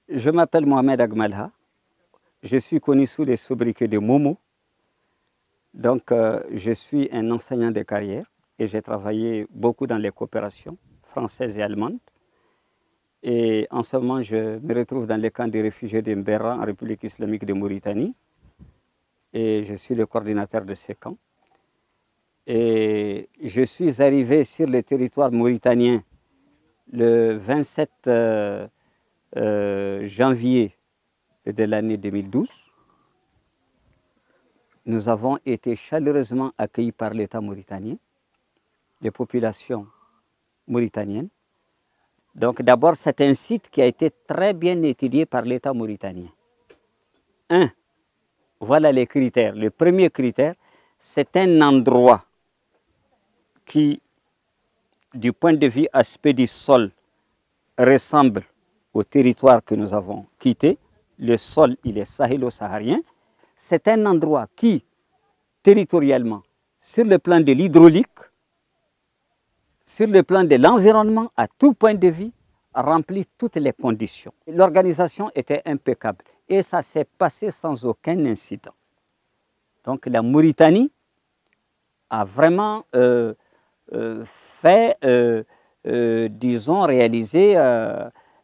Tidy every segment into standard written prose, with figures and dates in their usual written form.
Je m'appelle Mohamed Agmalha. Je suis connu sous les sobriquets de Momo. Donc, je suis un enseignant de carrière et j'ai travaillé beaucoup dans les coopérations françaises et allemandes. Et en ce moment, je me retrouve dans les camps des réfugiés de Mbera en République islamique de Mauritanie. Et je suis le coordinateur de ces camps. Et je suis arrivé sur le territoire mauritanien le 27 janvier de l'année 2012. Nous avons été chaleureusement accueillis par l'État mauritanien, les populations mauritaniennes. Donc d'abord, c'est un site qui a été très bien étudié par l'État mauritanien. Voilà les critères. Le premier critère, c'est un endroit qui, du point de vue aspect du sol, ressemble au territoire que nous avons quitté. Le sol, il est sahélo-saharien. C'est un endroit qui, territorialement, sur le plan de l'hydraulique, sur le plan de l'environnement, à tout point de vue, remplit toutes les conditions. L'organisation était impeccable et ça s'est passé sans aucun incident. Donc la Mauritanie a vraiment réalisé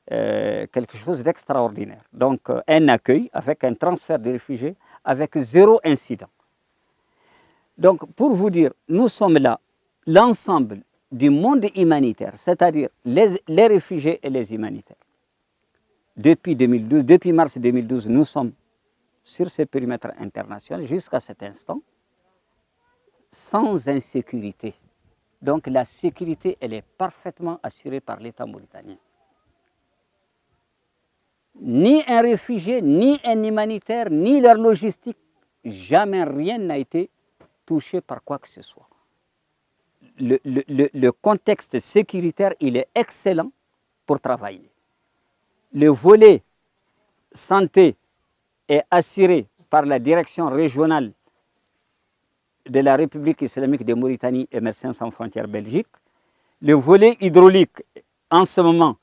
quelque chose d'extraordinaire. Donc un accueil avec un transfert de réfugiés avec zéro incident. Donc pour vous dire, nous sommes là, l'ensemble du monde humanitaire, c'est-à-dire les réfugiés et les humanitaires. Depuis mars 2012, nous sommes sur ce périmètre international jusqu'à cet instant, sans insécurité. Donc la sécurité, elle est parfaitement assurée par l'État mauritanien. Ni un réfugié, ni un humanitaire, ni leur logistique, jamais rien n'a été touché par quoi que ce soit. Le contexte sécuritaire, il est excellent pour travailler. Le volet santé est assuré par la direction régionale de la République islamique de Mauritanie et Médecins sans frontières Belgique. Le volet hydraulique, en ce moment,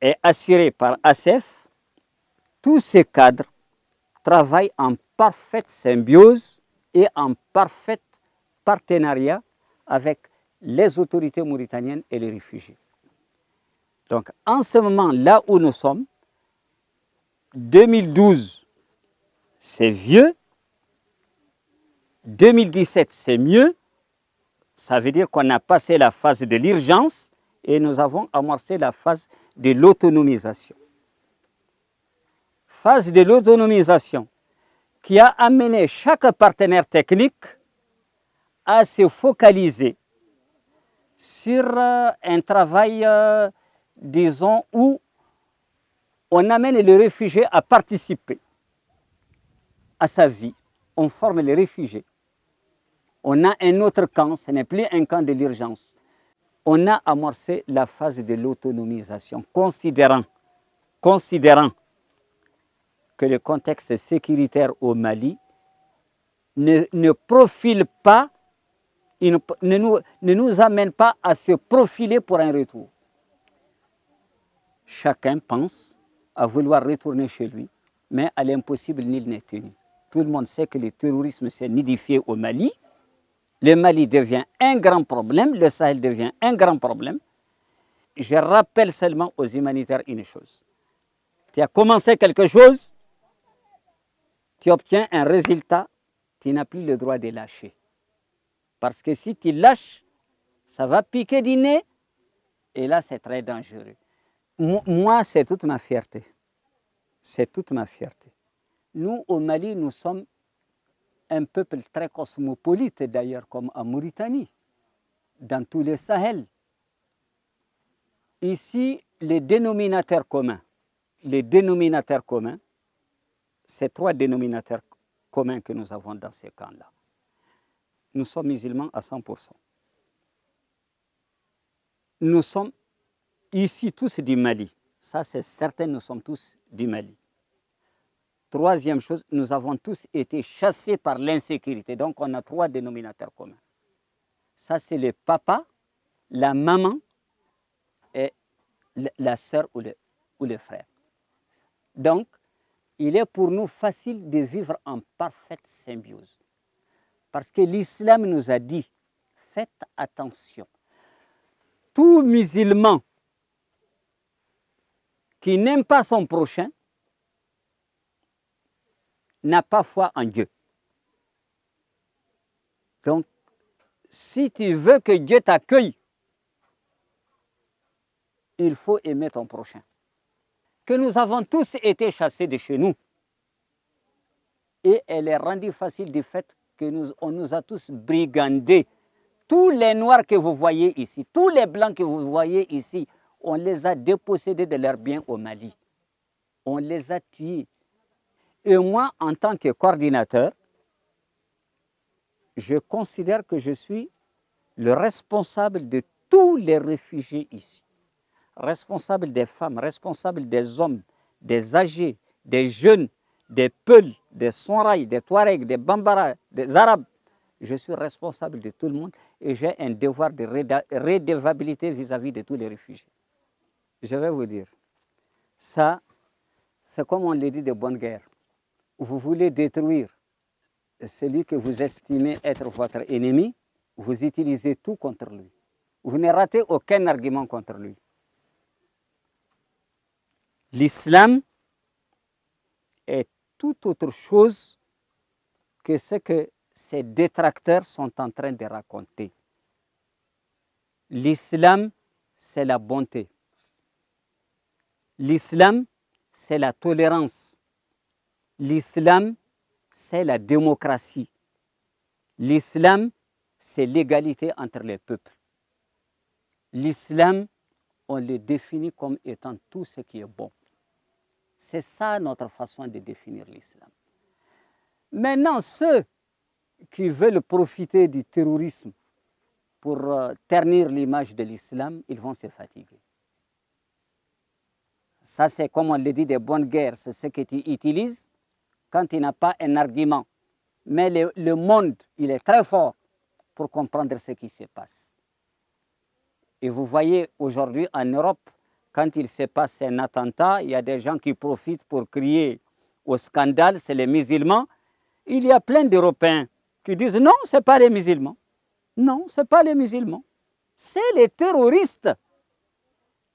est assuré par ASEF. Tous ces cadres travaillent en parfaite symbiose et en parfait partenariat avec les autorités mauritaniennes et les réfugiés. Donc, en ce moment, là où nous sommes, 2012, c'est vieux. 2017, c'est mieux. Ça veut dire qu'on a passé la phase de l'urgence et nous avons amorcé la phase de l'autonomisation. Phase de l'autonomisation qui a amené chaque partenaire technique à se focaliser sur un travail, disons, où on amène les réfugiés à participer à sa vie. On forme les réfugiés. On a un autre camp, ce n'est plus un camp de l'urgence. On a amorcé la phase de l'autonomisation, considérant que le contexte sécuritaire au Mali ne profile pas, ne nous amène pas à se profiler pour un retour. Chacun pense à vouloir retourner chez lui, mais à l'impossible, nul n'est tenu. Tout le monde sait que le terrorisme s'est nidifié au Mali. Le Mali devient un grand problème, le Sahel devient un grand problème. Je rappelle seulement aux humanitaires une chose. Tu as commencé quelque chose, tu obtiens un résultat, tu n'as plus le droit de lâcher. Parce que si tu lâches, ça va piquer du nez, et là, c'est très dangereux. Moi, c'est toute ma fierté. C'est toute ma fierté. Nous, au Mali, nous sommes un peuple très cosmopolite, d'ailleurs, comme en Mauritanie, dans tout le Sahel. Ici, les dénominateurs communs, c'est trois dénominateurs communs que nous avons dans ces camps-là. Nous sommes musulmans à 100%. Nous sommes ici tous du Mali. Ça, c'est certain, nous sommes tous du Mali. Troisième chose, nous avons tous été chassés par l'insécurité. Donc, on a trois dénominateurs communs. Ça, c'est le papa, la maman et la sœur ou ou les frères. Donc, il est pour nous facile de vivre en parfaite symbiose. Parce que l'islam nous a dit, faites attention. Tout musulman qui n'aime pas son prochain n'a pas foi en Dieu. Donc, si tu veux que Dieu t'accueille, il faut aimer ton prochain. Que nous avons tous été chassés de chez nous. Et elle est rendue facile du fait qu'on nous a tous brigandés. Tous les noirs que vous voyez ici, tous les blancs que vous voyez ici, on les a dépossédés de leurs biens au Mali. On les a tués. Et moi, en tant que coordinateur, je considère que je suis le responsable de tous les réfugiés ici. Responsable des femmes, responsable des hommes, des âgés, des jeunes, des Peuls, des Sonraï, des Touaregs, des Bambara, des Arabes. Je suis responsable de tout le monde et j'ai un devoir de redevabilité vis-à-vis de tous les réfugiés. Je vais vous dire, ça, c'est comme on le dit de bonne guerre. Vous voulez détruire celui que vous estimez être votre ennemi, vous utilisez tout contre lui. Vous ne ratez aucun argument contre lui. L'islam est tout autre chose que ce que ces détracteurs sont en train de raconter. L'islam, c'est la bonté. L'islam, c'est la tolérance. L'islam, c'est la démocratie. L'islam, c'est l'égalité entre les peuples. L'islam, on le définit comme étant tout ce qui est bon. C'est ça notre façon de définir l'islam. Maintenant, ceux qui veulent profiter du terrorisme pour ternir l'image de l'islam, ils vont se fatiguer. Ça, c'est comme on le dit de bonne guerre, c'est ce que tu utilises quand tu n'as pas un argument. Mais le monde, il est très fort pour comprendre ce qui se passe. Et vous voyez aujourd'hui en Europe, quand il se passe un attentat, il y a des gens qui profitent pour crier au scandale, c'est les musulmans. Il y a plein d'Européens qui disent non, ce n'est pas les musulmans. Non, ce n'est pas les musulmans. C'est les terroristes.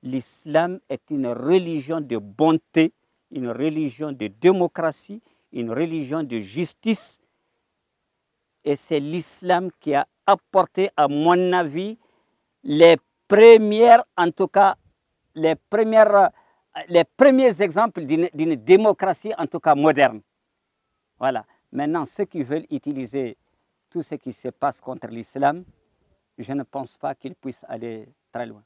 L'islam est une religion de bonté, une religion de démocratie, une religion de justice. Et c'est l'islam qui a apporté, à mon avis, les premières, en tout cas, les premiers exemples d'une démocratie, en tout cas moderne. Voilà. Maintenant, ceux qui veulent utiliser tout ce qui se passe contre l'islam, je ne pense pas qu'ils puissent aller très loin.